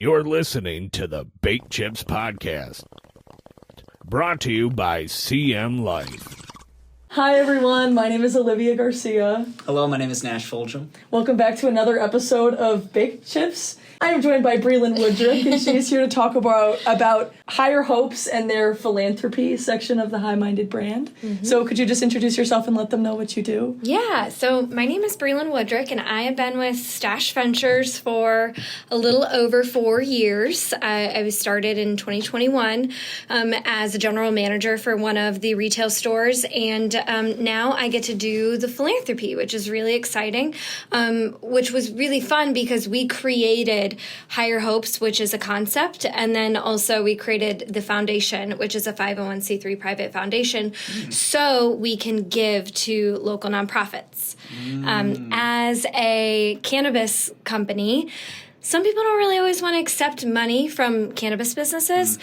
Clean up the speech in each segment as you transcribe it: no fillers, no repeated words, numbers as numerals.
You're listening to the Baked Chips Podcast, brought to you by CM Life. Hi everyone, my name is Olivia Garcia. Hello, my name is Nash Fulgham. Welcome back to another episode of Baked Chips. I am joined by Brelynn Woodrick, and she's here to talk about Higher Hopes and their philanthropy section of the High Minded brand. Mm-hmm. So could you just introduce yourself and let them know what you do? Yeah, so my name is Brelynn Woodrick, and I have been with Stash Ventures for a little over 4 years. I was started in 2021 as a general manager for one of the retail stores, and now I get to do the philanthropy, which is really exciting, which was really fun because we created Higher Hopes, which is a concept, and then also we created the foundation, which is a 501c3 private foundation, so we can give to local nonprofits. As a cannabis company, some people don't really always want to accept money from cannabis businesses,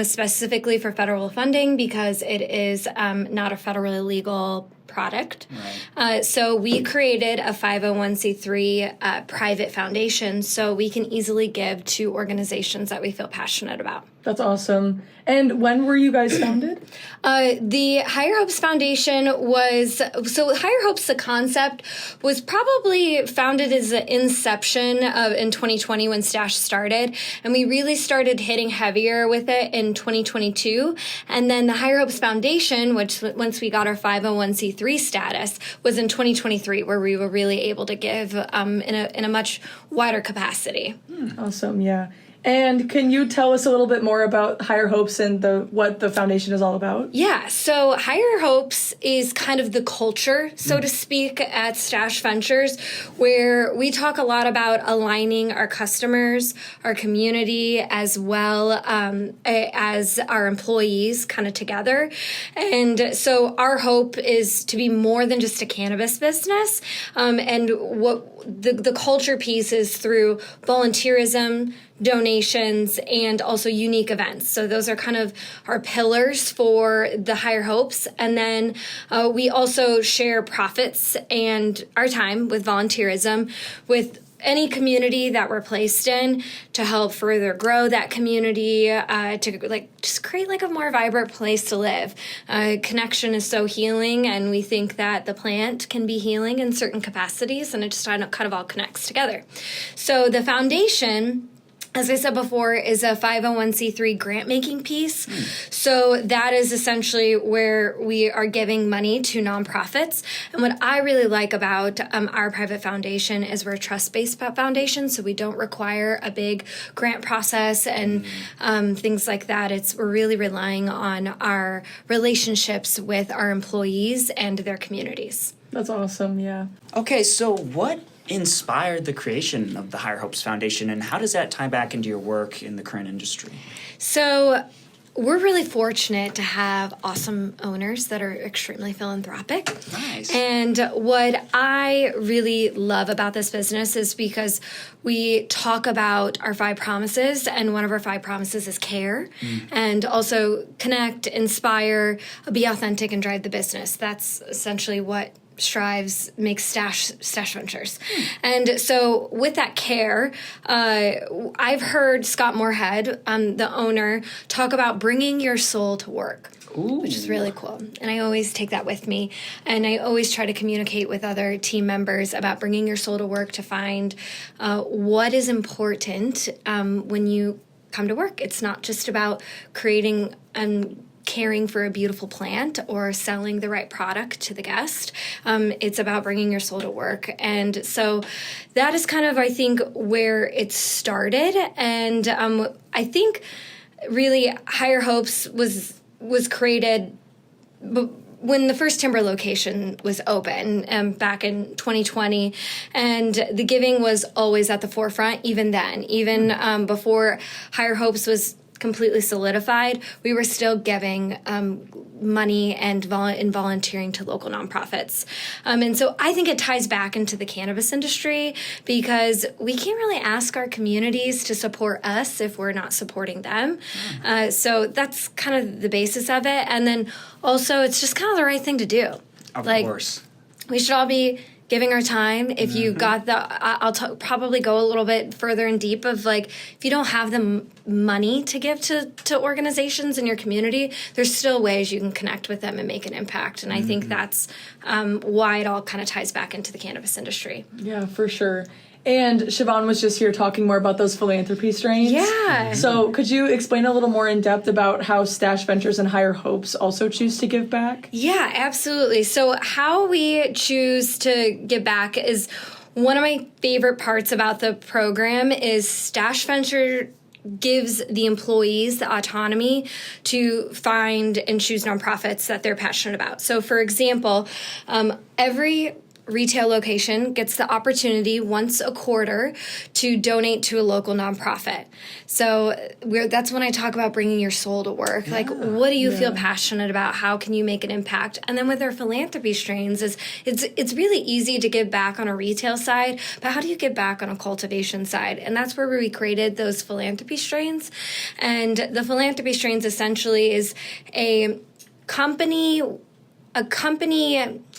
specifically for federal funding, because it is not a federally legal product. Right. So we created a 501c3 private foundation so we can easily give to organizations that we feel passionate about. That's awesome. And when were you guys founded? The Higher Hopes Foundation Higher Hopes, the concept, was probably founded as an inception in 2020 when Stash started. And we really started hitting heavier with it in 2022. And then the Higher Hopes Foundation, which once we got our 501c3 status, was in 2023, where we were really able to give in a much wider capacity. Awesome, yeah. And can you tell us a little bit more about Higher Hopes and what the foundation is all about? Yeah, so Higher Hopes is kind of the culture, so to speak, at Stash Ventures, where we talk a lot about aligning our customers, our community, as well as our employees kind of together. And so our hope is to be more than just a cannabis business. And what the culture piece is through volunteerism, donations, and also unique events. So those are kind of our pillars for the Higher Hopes. And then we also share profits and our time with volunteerism with any community that we're placed in to help further grow that community, to just create a more vibrant place to live. Connection is so healing, and we think that the plant can be healing in certain capacities, and it just kind of all connects together. So the foundation, as I said before, is a 501c3 grant-making piece. So that is essentially where we are giving money to nonprofits. And what I really like about our private foundation is we're a trust-based foundation, so we don't require a big grant process and things like that. We're really relying on our relationships with our employees and their communities. That's awesome, yeah. Okay, so what inspired the creation of the Higher Hopes Foundation, and how does that tie back into your work in the current industry? So we're really fortunate to have awesome owners that are extremely philanthropic. Nice. And what I really love about this business is because we talk about our 5 promises, and one of our 5 promises is care, and also connect, inspire, be authentic, and drive the business. That's essentially what makes Stash Ventures. And so with that care, I've heard Scott Moorhead, the owner, talk about bringing your soul to work. Ooh. Which is really cool. And I always take that with me. And I always try to communicate with other team members about bringing your soul to work to find what is important when you come to work. It's not just about creating caring for a beautiful plant or selling the right product to the guest. It's about bringing your soul to work. And so that is kind of, I think, where it started. And I think really Higher Hopes was created when the first timber location was open back in 2020, and the giving was always at the forefront even then. Even before Higher Hopes was completely solidified, we were still giving money and volunteering to local nonprofits. And so I think it ties back into the cannabis industry because we can't really ask our communities to support us if we're not supporting them. So that's kind of the basis of it. And then also it's just kind of the right thing to do. Of course. We should all be giving our time. If you got I'll probably go a little bit further and deep of like, if you don't have the money to give to organizations in your community, there's still ways you can connect with them and make an impact. And I think that's why it all kind of ties back into the cannabis industry. Yeah, for sure. And Siobhan was just here talking more about those philanthropy strains. Yeah. So could you explain a little more in depth about how Stash Ventures and Higher Hopes also choose to give back? Yeah, absolutely. So how we choose to give back is one of my favorite parts about the program is Stash Venture gives the employees the autonomy to find and choose nonprofits that they're passionate about. So for example, every retail location gets the opportunity once a quarter to donate to a local nonprofit. So that's when I talk about bringing your soul to work. Like, what do you feel passionate about? How can you make an impact? And then with our philanthropy strains, it's really easy to give back on a retail side, but how do you give back on a cultivation side? And that's where we created those philanthropy strains. And the philanthropy strains essentially is a company,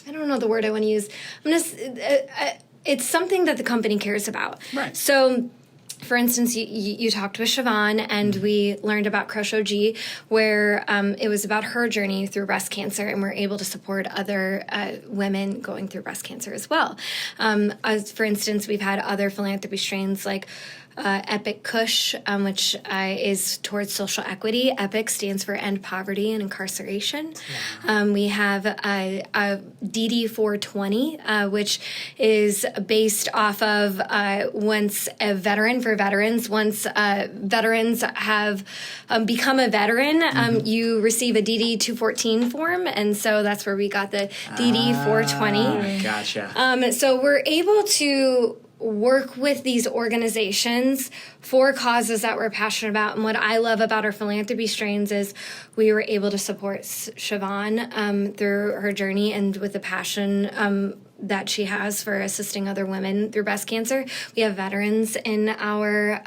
I don't know the word I want to use. It's something that the company cares about. Right. So, for instance, you talked with Siobhan, and we learned about Crush OG, where it was about her journey through breast cancer, and we're able to support other women going through breast cancer as well. As for instance, we've had other philanthropy strains like Epic Kush, which is towards social equity. Epic stands for End Poverty and Incarceration. We have DD 420, which is based off of once a veteran for veterans. Once veterans have become a veteran, you receive a DD 214 form, and so that's where we got the DD 420. Gotcha. So we're able to work with these organizations for causes that we're passionate about. And what I love about our philanthropy strains is we were able to support Siobhan through her journey and with the passion that she has for assisting other women through breast cancer. We have veterans in our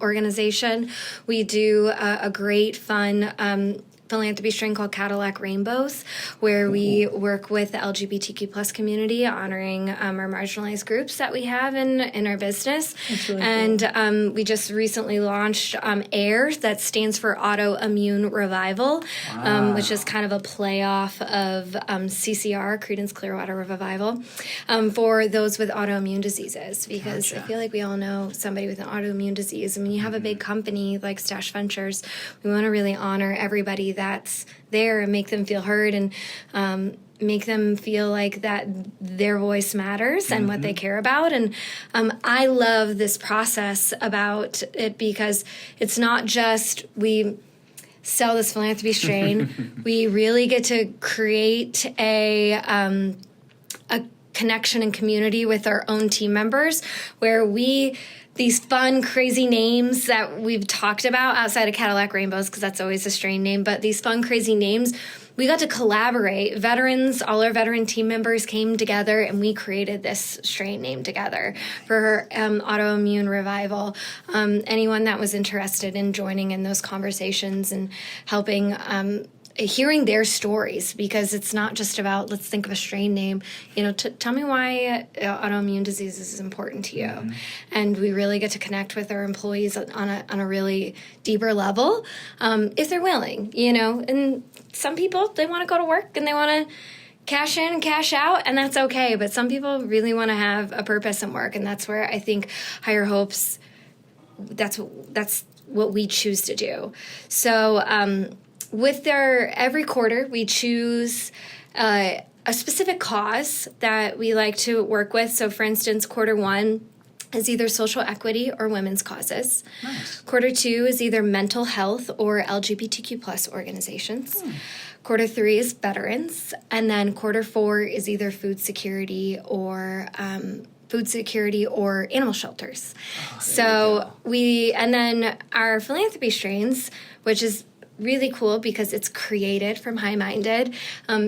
organization. We do a great, fun philanthropy strain called Cadillac Rainbows, where we work with the LGBTQ plus community, honoring our marginalized groups that we have in our business. Really and we just recently launched AIR, that stands for Autoimmune Revival, which is kind of a play off of CCR, Creedence Clearwater Revival, for those with autoimmune diseases, because I feel like we all know somebody with an autoimmune disease. I mean, you have a big company like Stash Ventures. We want to really honor everybody that's there and make them feel heard, and make them feel like that their voice matters and what they care about. And I love this process about it, because it's not just we sell this philanthropy strain. We really get to create a connection and community with our own team members, where these fun, crazy names that we've talked about outside of Cadillac Rainbows, because that's always a strain name, but these fun, crazy names, we got to collaborate. Veterans, all our veteran team members came together, and we created this strain name together for Autoimmune Revival. Anyone that was interested in joining in those conversations and helping hearing their stories, because it's not just about, let's think of a strain name, tell me why autoimmune disease is important to you. And we really get to connect with our employees on a really deeper level, if they're willing, and some people, they want to go to work and they want to cash in and cash out, and that's okay. But some people really want to have a purpose in work, and that's where I think Higher Hopes, that's what we choose to do. So, with every quarter, we choose a specific cause that we like to work with. So, for instance, quarter one is either social equity or women's causes. Nice. Quarter two is either mental health or LGBTQ plus organizations. Quarter three is veterans. And then quarter four is either food security or animal shelters. And then our philanthropy strains, which is really cool because it's created from High Minded,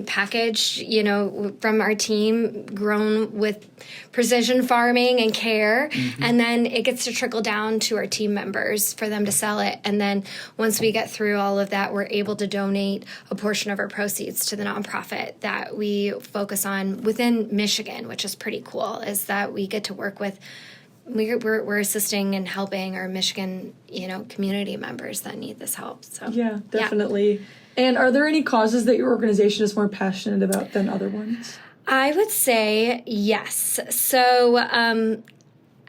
packaged, you know, from our team, grown with precision farming and care, and then it gets to trickle down to our team members for them to sell it. And then once we get through all of that, we're able to donate a portion of our proceeds to the nonprofit that we focus on within Michigan, which is pretty cool, is that we get to work with we're assisting and helping our Michigan, you know, community members that need this help. So yeah, definitely. Yeah. And are there any causes that your organization is more passionate about than other ones? I would say yes. So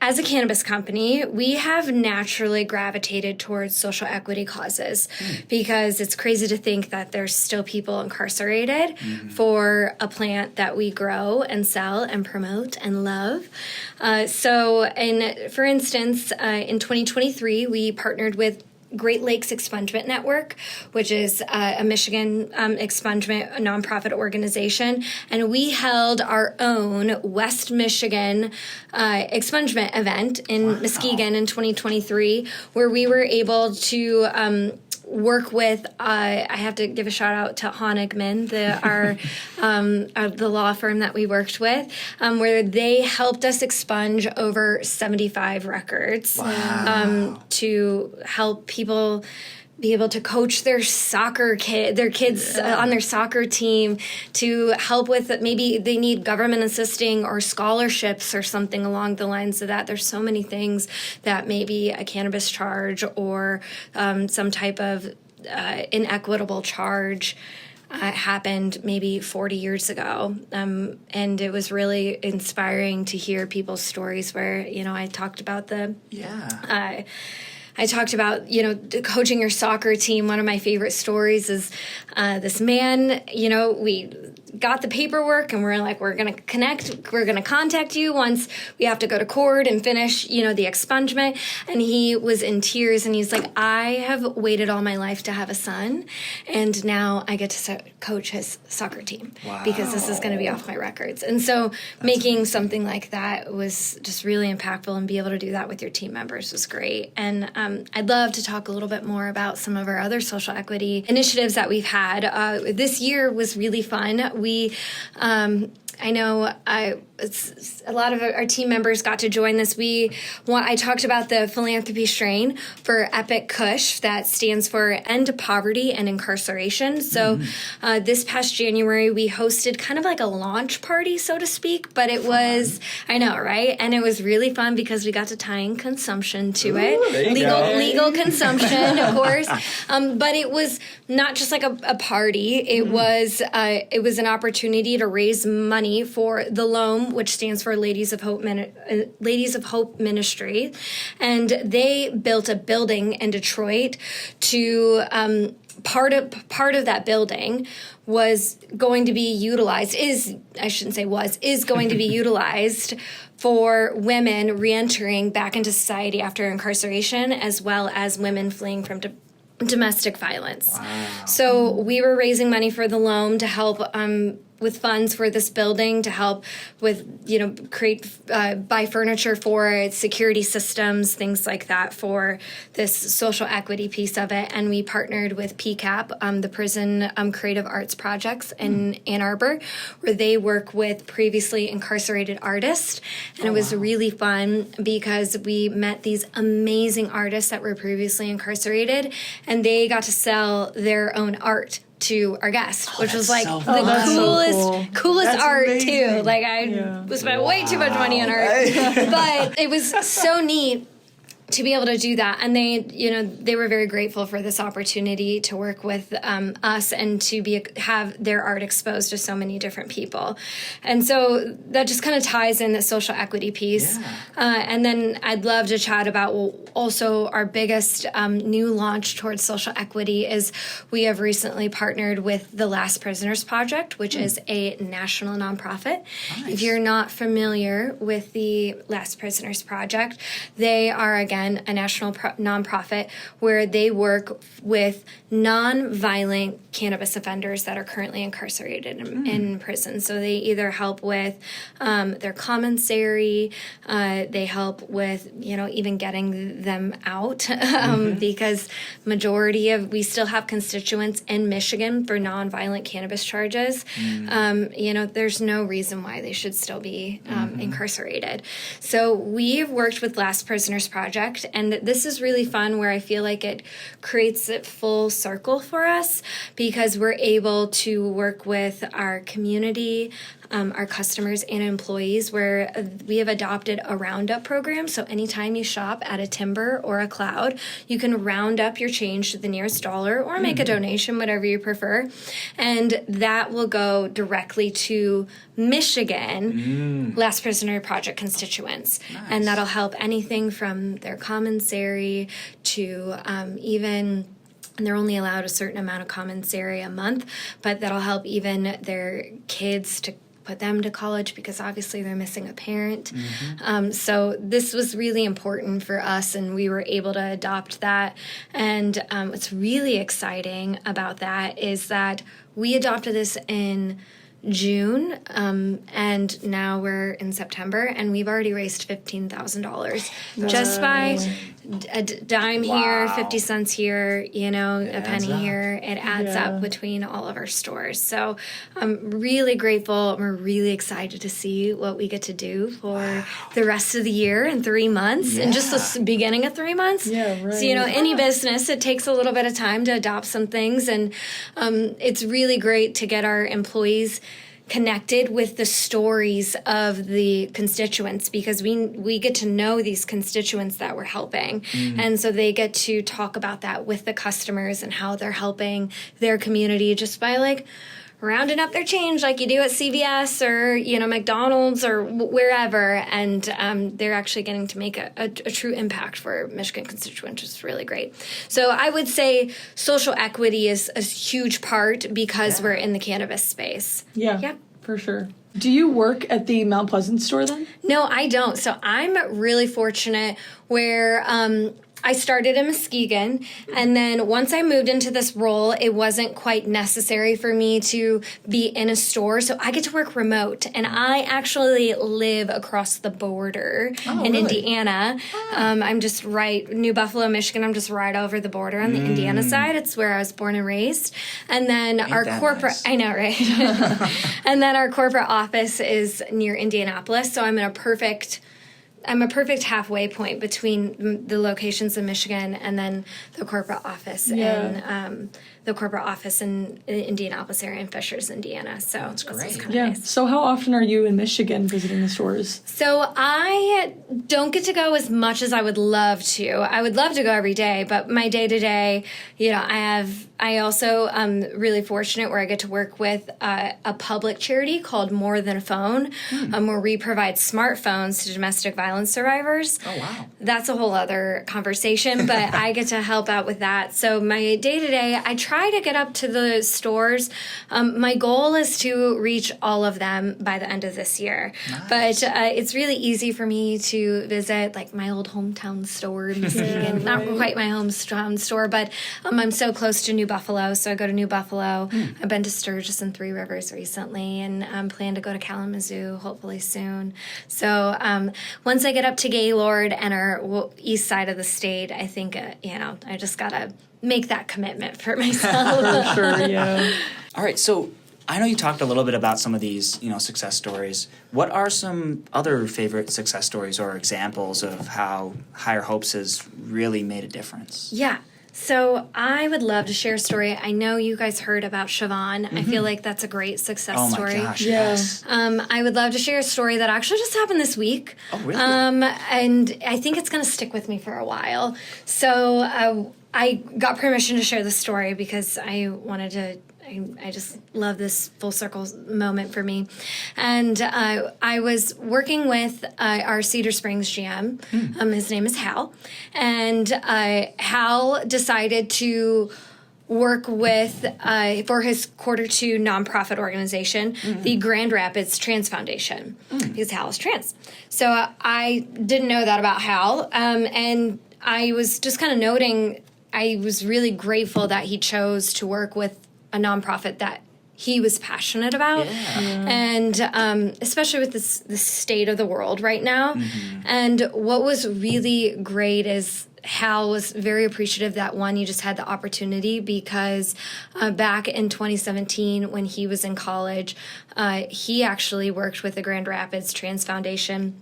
as a cannabis company, we have naturally gravitated towards social equity causes because it's crazy to think that there's still people incarcerated for a plant that we grow and sell and promote and love. For instance, in 2023, we partnered with Great Lakes Expungement Network, which is a Michigan expungement nonprofit organization, and we held our own West Michigan expungement event in Muskegon in 2023, where we were able to work with. I have to give a shout out to Honigman, the law firm that we worked with, where they helped us expunge over 75 records to help people be able to coach their kids on their soccer team, to help with maybe they need government assisting or scholarships or something along the lines of that. There's so many things that maybe a cannabis charge or some type of inequitable charge happened maybe 40 years ago. And it was really inspiring to hear people's stories where, you know, I talked about you know, coaching your soccer team. One of my favorite stories is this man, you know, we got the paperwork and we're like, we're going to contact you once we have to go to court and finish, you know, the expungement. And he was in tears and he's like, I have waited all my life to have a son. And now I get to coach his soccer team because this is going to be off my records. And so making amazing. Something like that was just really impactful, and be able to do that with your team members was great. And I'd love to talk a little bit more about some of our other social equity initiatives that we've had. This year was really fun. I know a lot of our team members got to join this. I talked about the philanthropy strain for Epic Kush, that stands for End Poverty and Incarceration. So this past January, we hosted kind of like a launch party, so to speak, but it was, I know, right? And it was really fun because we got to tie in consumption to it. Legal consumption, of course. But it was not just like a party. It was an opportunity to raise money for the LOAM, which stands for Ladies of Hope Ministry, and they built a building in Detroit to part of that building was going to be utilized is going to be utilized for women reentering back into society after incarceration, as well as women fleeing from domestic violence. Wow. So we were raising money for the LOAM to help with funds for this building, to help with, you know, buy furniture for it, security systems, things like that for this social equity piece of it. And we partnered with PCAP, the Prison Creative Arts Projects in Ann Arbor, where they work with previously incarcerated artists. And it was really fun because we met these amazing artists that were previously incarcerated, and they got to sell their own art to our guests, which was like the coolest art amazing. Too. Like I spent way too much money on art, but it was so neat to be able to do that. And they were very grateful for this opportunity to work with us and to have their art exposed to so many different people. And so that just kind of ties in the social equity piece. Yeah. And then I'd love to chat about also our biggest new launch towards social equity is we have recently partnered with the Last Prisoners Project, which is a national nonprofit. Nice. If you're not familiar with the Last Prisoners Project, they are, again, again, a national nonprofit where they work with non-violent cannabis offenders that are currently incarcerated in prison. So they either help with their commissary, they help with, even getting them out because we still have constituents in Michigan for non-violent cannabis charges. There's no reason why they should still be incarcerated. So we've worked with Last Prisoners Project, and this is really fun where I feel like it creates a full circle for us because we're able to work with our community, our customers and employees, where we have adopted a roundup program. So anytime you shop at a Timber or a Cloud, you can round up your change to the nearest dollar or make a donation, whatever you prefer. And that will go directly to Michigan Last Prisoner Project constituents. Nice. And that'll help anything from their commissary to even... And they're only allowed a certain amount of commissary a month, but that'll help even their kids to put them to college because obviously they're missing a parent. So this was really important for us, and we were able to adopt that. And what's really exciting about that is that we adopted this in June, and now we're in September, and we've already raised $15,000 just by a dime here, 50 cents here, a penny here. It adds up between all of our stores. So I'm really grateful. We're really excited to see what we get to do for the rest of the year in 3 months, and just the beginning of 3 months. Yeah, right. So, any business, it takes a little bit of time to adopt some things, and it's really great to get our employees connected with the stories of the constituents because we get to know these constituents that we're helping. And so they get to talk about that with the customers and how they're helping their community just by rounding up their change like you do at CVS or, McDonald's or wherever. And they're actually getting to make a true impact for Michigan constituents, which is really great. So I would say social equity is a huge part because we're in the cannabis space. Yeah, Yep. for sure. Do you work at the Mount Pleasant store then? No, I don't. So I'm really fortunate where I started in Muskegon, and then once I moved into this role, it wasn't quite necessary for me to be in a store, so I get to work remote, and I actually live across the border in Indiana. I'm just New Buffalo, Michigan. I'm just right over the border on the Indiana side. It's where I was born and raised. And then our corporate, nice. I know, right? And then our corporate office is near Indianapolis, so I'm a perfect halfway point between the locations in Michigan and then the corporate office in Indianapolis area in Fishers, Indiana. So that's great. Nice. So how often are you in Michigan visiting the stores? So I don't get to go as much as I would love to. I would love to go every day, but my day-to-day, I also am really fortunate where I get to work with a public charity called More Than a Phone, where we provide smartphones to domestic violence survivors. Oh, wow. That's a whole other conversation, but I get to help out with that. So my day-to-day, I try to get up to the stores. My goal is to reach all of them by the end of this year. Nice. But it's really easy for me to visit my old hometown store in Muskegon. Not quite my hometown store, but I'm so close to New Buffalo, so I go to New Buffalo. I've been to Sturgis and Three Rivers recently, and plan to go to Kalamazoo hopefully soon. So once I get up to Gaylord and our east side of the state, I think I just gotta make that commitment for myself. For sure, yeah. All right, so I know you talked a little bit about some of these, success stories. What are some other favorite success stories or examples of how Higher Hopes has really made a difference? Yeah. So I would love to share a story. I know you guys heard about Siobhan. I feel like that's a great success story. Oh my gosh, yes. I would love to share a story that actually just happened this week. Oh, really? And I think it's going to stick with me for a while. So I got permission to share the story because I wanted to. I just love this full circle moment for me. And I was working with our Cedar Springs GM. His name is Hal. And Hal decided to work with, for his Q2 nonprofit organization, the Grand Rapids Trans Foundation, because Hal is trans. So I didn't know that about Hal. And I was just kind of noting, I was really grateful that he chose to work with a nonprofit that he was passionate about, and especially with this state of the world right now. And what was really great is Hal was very appreciative that, one, you just had the opportunity, because back in 2017 when he was in college, he actually worked with the Grand Rapids Trans Foundation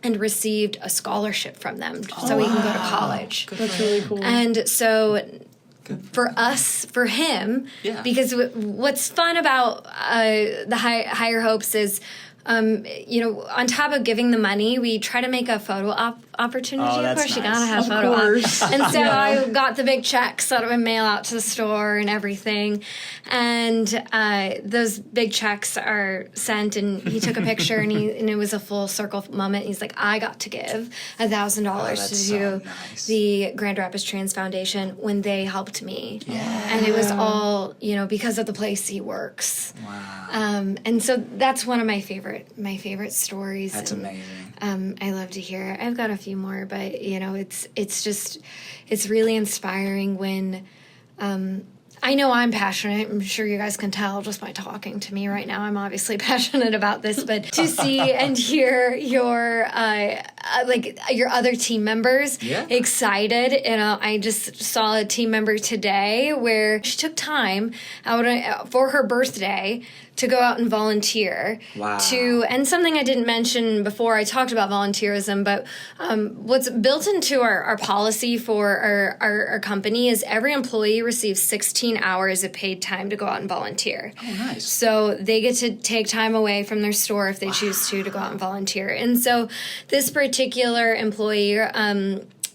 and received a scholarship from them so he can go to college. That's really cool. And so for him, because what's fun about the Higher Hopes is, on top of giving the money, we try to make a photo opportunity. Oh, of that's course, you nice. gotta have Of photo op. course. And so I got the big checks that I would mail out to the store and everything. And those big checks are sent, and he took a picture, and it was a full circle moment. He's like, I got to give $1,000 to the Grand Rapids Trans Foundation when they helped me. And it was all, because of the place he works. Wow. And so that's one of my favorite stories. That's amazing. I love to hear it. I've got a few more, but it's really inspiring when I know I'm passionate. I'm sure you guys can tell just by talking to me right now. I'm obviously passionate about this, but to see and hear your your other team members excited. I just saw a team member today where she took time out for her birthday to go out and volunteer. Wow. And something I didn't mention before, I talked about volunteerism, but what's built into our policy for our company is every employee receives 16 hours of paid time to go out and volunteer. Oh, nice. So they get to take time away from their store if they choose to go out and volunteer. And so this particular employee,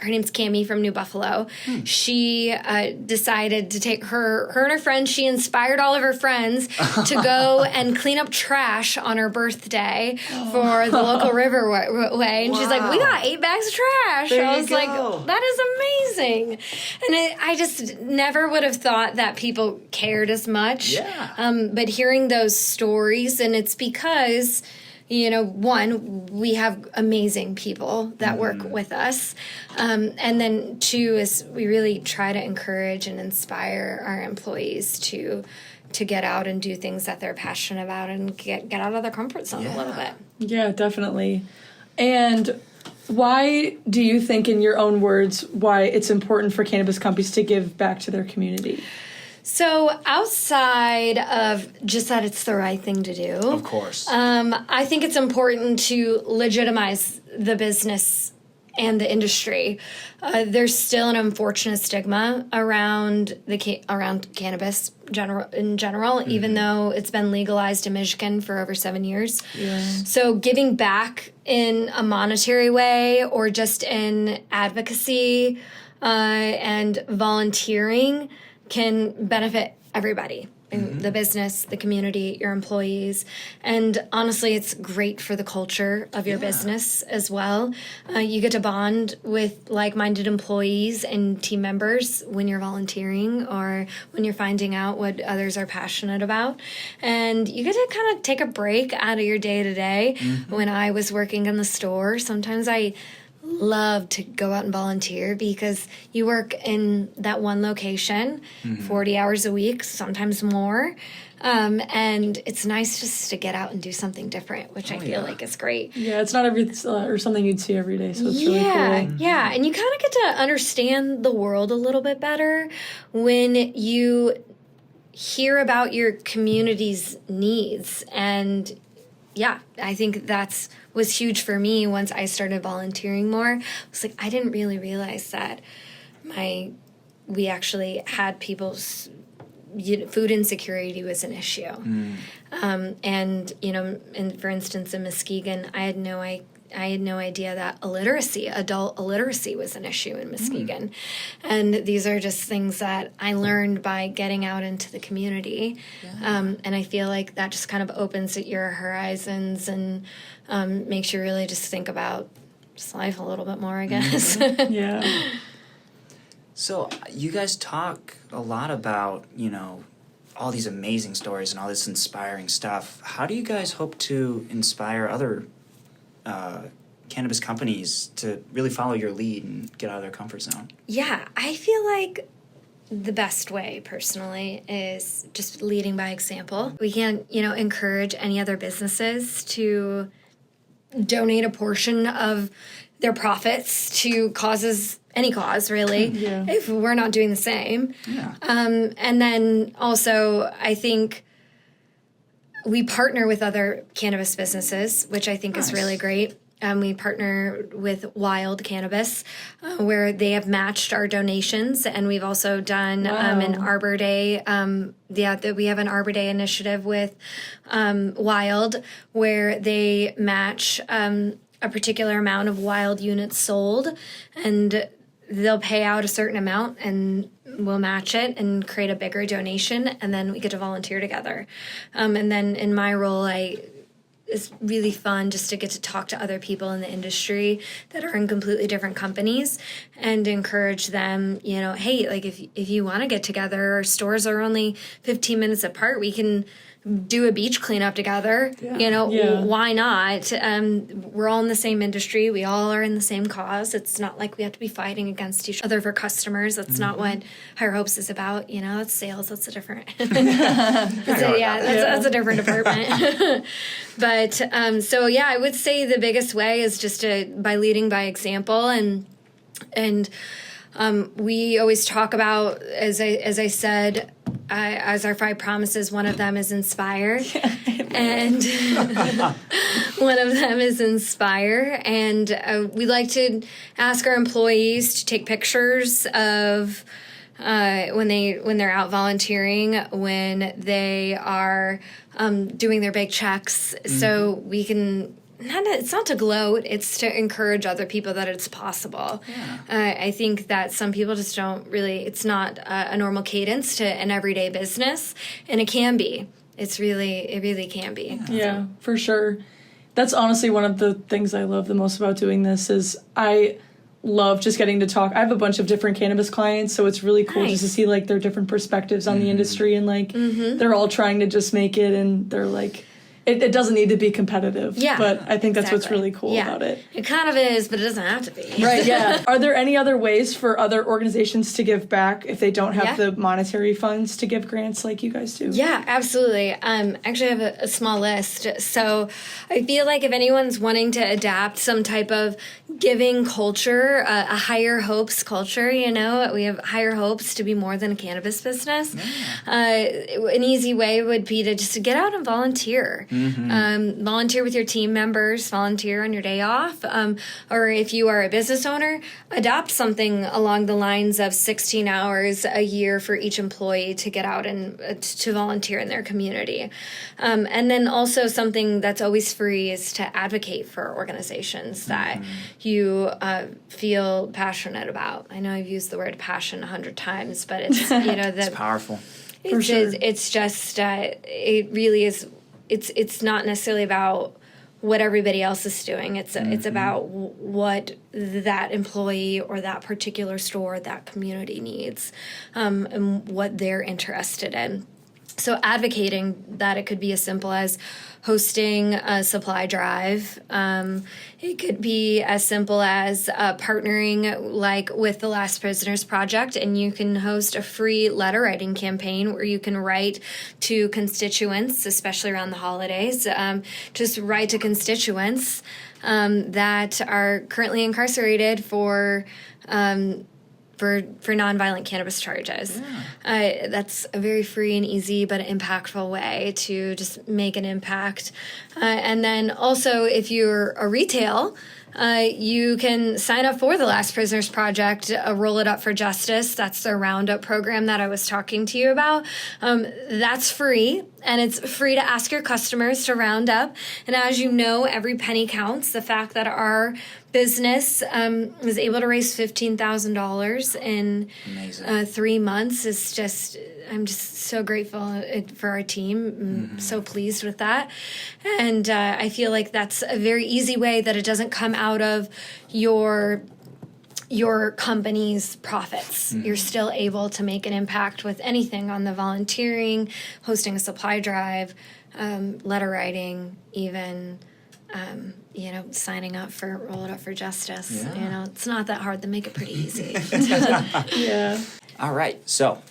her name's Cammie from New Buffalo. She decided to take her and her friends. She inspired all of her friends to go and clean up trash on her birthday for the local riverway. And she's like, we got 8 bags of trash. There I you was go. like, that is amazing. And I just never would have thought that people cared as much. Yeah. But hearing those stories, and it's because, one, we have amazing people that work with us. And then two is we really try to encourage and inspire our employees to get out and do things that they're passionate about and get out of their comfort zone a little bit. Yeah, definitely. And why do you think, in your own words, why it's important for cannabis companies to give back to their community? So outside of just that it's the right thing to do, Of course. I think it's important to legitimize the business and the industry. There's still an unfortunate stigma around around cannabis in general, even though it's been legalized in Michigan for over 7 years. Yeah. So giving back in a monetary way or just in advocacy and volunteering can benefit everybody in the business, the community, your employees. And honestly, it's great for the culture of your business as well. You get to bond with like-minded employees and team members when you're volunteering or when you're finding out what others are passionate about. And you get to kind of take a break out of your day-to-day. When I was working in the store, sometimes I love to go out and volunteer because you work in that one location 40 hours a week, sometimes more. And it's nice just to get out and do something different, which I feel like is great. Yeah, it's not or something you'd see every day, so it's really cool. Yeah, and you kind of get to understand the world a little bit better when you hear about your community's needs. And yeah, I think was huge for me once I started volunteering more. I was like, I didn't really realize that we actually had people's food insecurity was an issue. And for instance, in Muskegon, I had no idea that adult illiteracy was an issue in Muskegon. And these are just things that I learned by getting out into the community. And I feel like that just kind of opens your horizons and makes you really just think about just life a little bit more, I guess. Yeah. So you guys talk a lot about, all these amazing stories and all this inspiring stuff. How do you guys hope to inspire other cannabis companies to really follow your lead and get out of their comfort zone? Yeah, I feel like the best way, personally, is just leading by example. We can't, encourage any other businesses to donate a portion of their profits to any cause, really, if we're not doing the same. Yeah. And then also, I think we partner with other cannabis businesses, which I think is really great. We partner with Wild Cannabis, where they have matched our donations, and we've also done an Arbor Day. We have an Arbor Day initiative with Wild, where they match a particular amount of Wild units sold, and they'll pay out a certain amount, and we'll match it and create a bigger donation, and then we get to volunteer together. And then in my role, it's really fun just to get to talk to other people in the industry that are in completely different companies and encourage them, hey, like if you want to get together, our stores are only 15 minutes apart, we can do a beach cleanup together. Why not? We're all in the same industry. We all are in the same cause. It's not like we have to be fighting against each other for customers. That's not what Higher Hopes is about. That's sales. That's a different. That's a different department. But I would say the biggest way is just by leading by example, and we always talk about, as I said, as our 5 promises, one of them is inspire, and one of them is inspire, and we like to ask our employees to take pictures of when they're out volunteering, when they are doing their bake checks, so we can. It's not to gloat, it's to encourage other people that it's possible. Yeah. I think that some people just don't really, it's not a normal cadence to an everyday business, and it can be. It really can be. Yeah, for sure. That's honestly one of the things I love the most about doing this is I love just getting to talk. I have a bunch of different cannabis clients, so it's really cool just to see like their different perspectives on the industry, and like they're all trying to just make it, and they're like, it doesn't need to be competitive. Yeah, but I think that's what's really cool about it. It kind of is, but it doesn't have to be. Right, yeah. Are there any other ways for other organizations to give back if they don't have the monetary funds to give grants like you guys do? Yeah, absolutely. Actually, I have a small list. So I feel like if anyone's wanting to adapt some type of giving culture, a Higher Hopes culture, we have higher hopes to be more than a cannabis business. An easy way would be to just get out and volunteer. Volunteer with your team members, volunteer on your day off, or if you are a business owner, adopt something along the lines of 16 hours a year for each employee to get out and to volunteer in their community. And then also something that's always free is to advocate for organizations that you feel passionate about. I know I've used the word passion 100 times, but it's, it's powerful. For sure. It's just, it really is. It's not necessarily about what everybody else is doing. It's about what that employee or that particular store, that community needs, and what they're interested in. So advocating that it could be as simple as hosting a supply drive. It could be as simple as partnering like with the Last Prisoners Project, and you can host a free letter writing campaign where you can write to constituents, especially around the holidays. Just write to constituents that are currently incarcerated for nonviolent cannabis charges. Yeah. That's a very free and easy but impactful way to just make an impact. And then also, if you're a retail, you can sign up for the Last Prisoners Project, Roll It Up for Justice. That's the Roundup program that I was talking to you about. That's free, and it's free to ask your customers to round up. And as you know, every penny counts. The fact that our business was able to raise $15,000 in 3 months is just, I'm just so grateful for our team. I'm so pleased with that. And I feel like that's a very easy way that it doesn't come out of your company's profits. You're still able to make an impact with anything on the volunteering, hosting a supply drive, letter writing, even signing up for Roll It Up for Justice. Yeah. It's not that hard. They make it pretty easy. Yeah. All right, so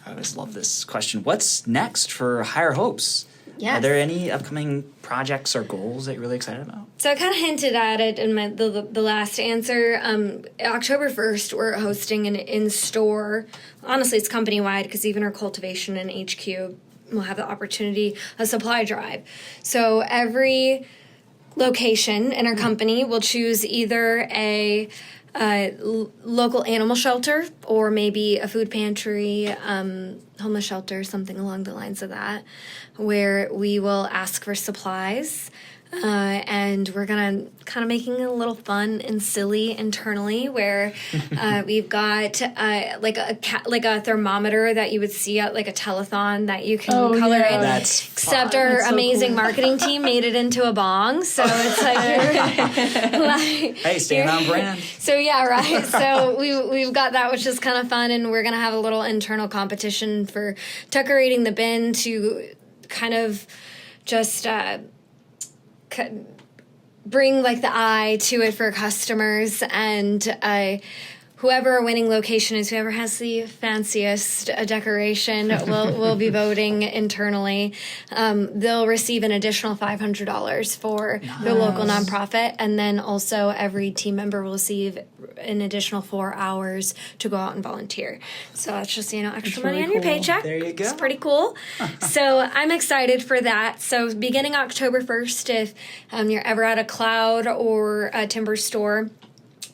I always love this question. What's next for Higher Hopes? Yes. Are there any upcoming projects or goals that you're really excited about? So I kind of hinted at it in the last answer. October 1st, we're hosting an in-store. Honestly, it's company-wide because even our cultivation and HQ will have the opportunity, a supply drive. So every location in our company will choose either a local animal shelter or maybe a food pantry, homeless shelter, something along the lines of that, where we will ask for supplies. And we're gonna kind of making it a little fun and silly internally, where we've got like a thermometer that you would see at like a telethon that you can color in. That's Except fun. our That's so amazing cool. marketing team made it into a bong, so it's like Hey, staying on brand. So yeah, right. So we've got that, which is kind of fun, and we're gonna have a little internal competition for decorating the bin to kind of just bring like the eye to it for customers, and whoever a winning location is, whoever has the fanciest decoration will be voting internally. They'll receive an additional $500 for their local nonprofit, and then also every team member will receive an additional 4 hours to go out and volunteer. So that's just, extra money really on your cool. paycheck. There you go. It's pretty cool. So I'm excited for that. So beginning October 1st, if you're ever at a Cloud or a Timber store,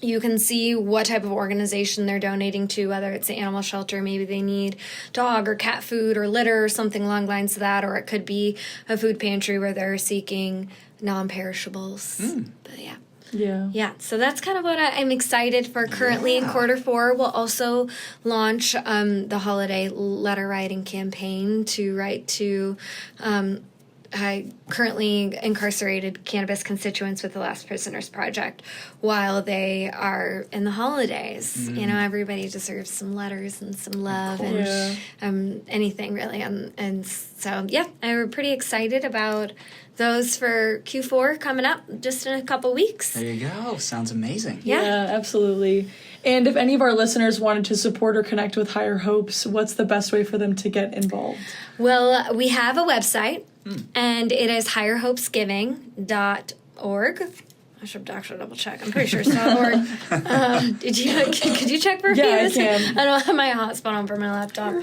you can see what type of organization they're donating to, whether it's an animal shelter, maybe they need dog or cat food or litter or something along the lines of that, or it could be a food pantry where they're seeking non-perishables. But yeah, so that's kind of what I'm excited for currently in quarter 4. We'll also launch the holiday letter writing campaign to write to currently incarcerated cannabis constituents with the Last Prisoners Project while they are in the holidays. Everybody deserves some letters and some love and anything really. And so, we're pretty excited about those for Q4 coming up just in a couple weeks. There you go. Sounds amazing. Yeah, absolutely. And if any of our listeners wanted to support or connect with Higher Hopes, what's the best way for them to get involved? Well, we have a website, and it is higherhopesgiving.org. I should actually double check. I'm pretty sure it's .org. Could you check for me? Yeah, I can. I don't have my hotspot on for my laptop.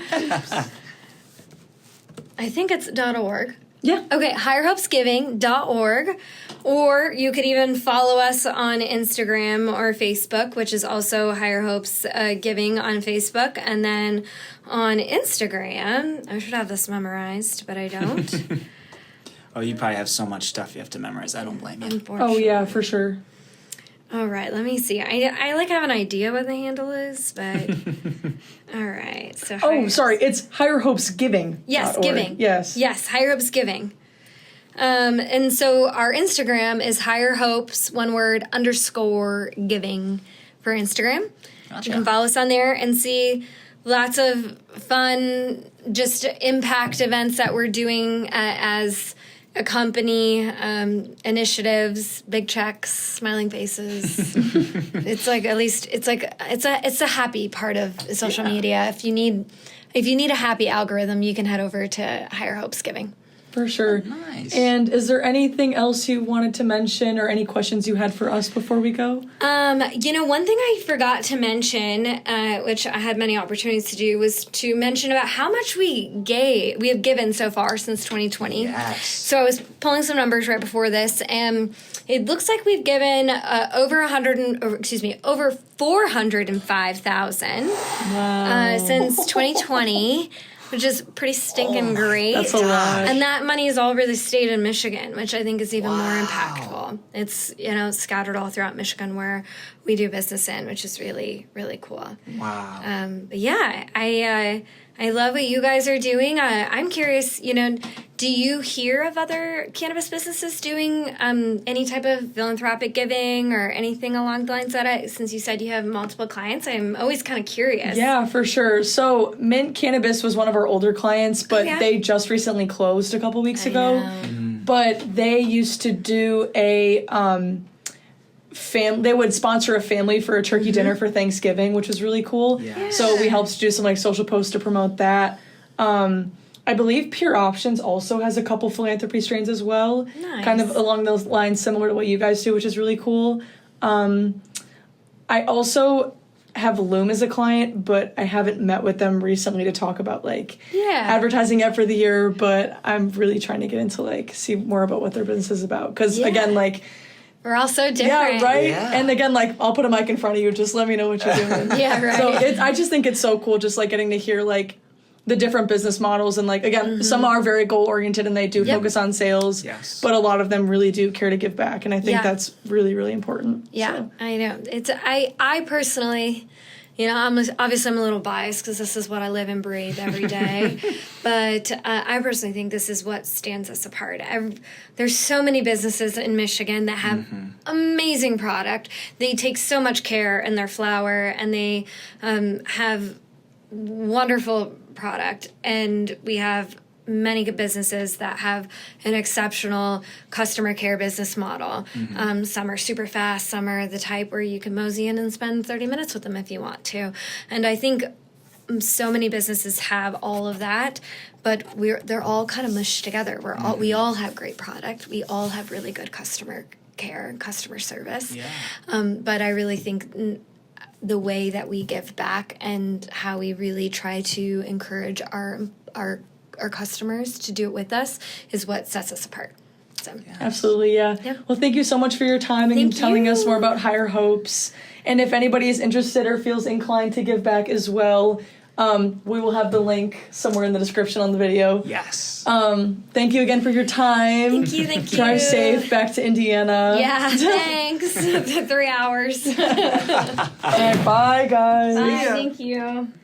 I think it's .org. Yeah. Okay, higherhopesgiving.org, or you could even follow us on Instagram or Facebook, which is also Higher Hopes Giving on Facebook, and then on Instagram, I should have this memorized, but I don't. Oh, you probably have so much stuff you have to memorize. I don't blame you. Oh, yeah, for sure. All right, let me see. I like have an idea what the handle is, but all right. So sorry, it's Higher Hopes Giving. Yes, giving. Yes. Yes, Higher Hopes Giving. And so our Instagram is Higher Hopes, one word, _ giving for Instagram. Gotcha. You can follow us on there and see lots of fun, just impact events that we're doing as a company, initiatives, big checks, smiling faces. It's like it's a happy part of social media. If you need a happy algorithm, you can head over to Higher Hopes Giving. For sure. Nice. And is there anything else you wanted to mention or any questions you had for us before we go? One thing I forgot to mention, which I had many opportunities to do, was to mention about how much we have given so far since 2020. Yes. So I was pulling some numbers right before this, and it looks like we've given over 405,000 since 2020. Which is pretty stinking great. That's a lot. And that money is all over the state of Michigan, which I think is even more impactful. It's, scattered all throughout Michigan where we do business in, which is really, really cool. Wow. But yeah, I love what you guys are doing. I'm curious, do you hear of other cannabis businesses doing any type of philanthropic giving or anything along the lines of that? Since you said you have multiple clients, I'm always kind of curious. Yeah, for sure. So Mint Cannabis was one of our older clients, but they just recently closed a couple weeks ago. but they used to do a they would sponsor a family for a turkey dinner for Thanksgiving, which was really cool. Yeah. So we helped do some like social posts to promote that. I believe Pure Options also has a couple philanthropy strains as well. Nice. Kind of along those lines, similar to what you guys do, which is really cool. I also have Loom as a client, but I haven't met with them recently to talk about like advertising yet for the year, but I'm really trying to get into like see more about what their business is about. Because again, like we're all so different. yeah, right? Yeah. And again, like, I'll put a mic in front of you. Just let me know what you're doing. Yeah, right. So I just think it's so cool just, like, getting to hear, like, the different business models. And, like, again, some are very goal-oriented and they do focus on sales. Yes. But a lot of them really do care to give back. And I think that's really, really important. Yeah, So. I know. I personally... You know, I'm a little biased because this is what I live and breathe every day. But I personally think this is what stands us apart. There's so many businesses in Michigan that have amazing product. They take so much care in their flour, and they have wonderful product. And we have many good businesses that have an exceptional customer care business model. Some are super fast, some are the type where you can mosey in and spend 30 minutes with them if you want to. And I think so many businesses have all of that, but they're all kind of mushed together. We all have great product. We all have really good customer care and customer service. Yeah. But I really think the way that we give back and how we really try to encourage our customers to do it with us is what sets us apart. So. Absolutely, yeah. Well, thank you so much for your time and telling us more about Higher Hopes. And if anybody is interested or feels inclined to give back as well, we will have the link somewhere in the description on the video. Yes. Thank you again for your time. Thank you. Drive safe back to Indiana. Yeah, thanks. 3 hours. All right, bye, guys. Bye, thank you.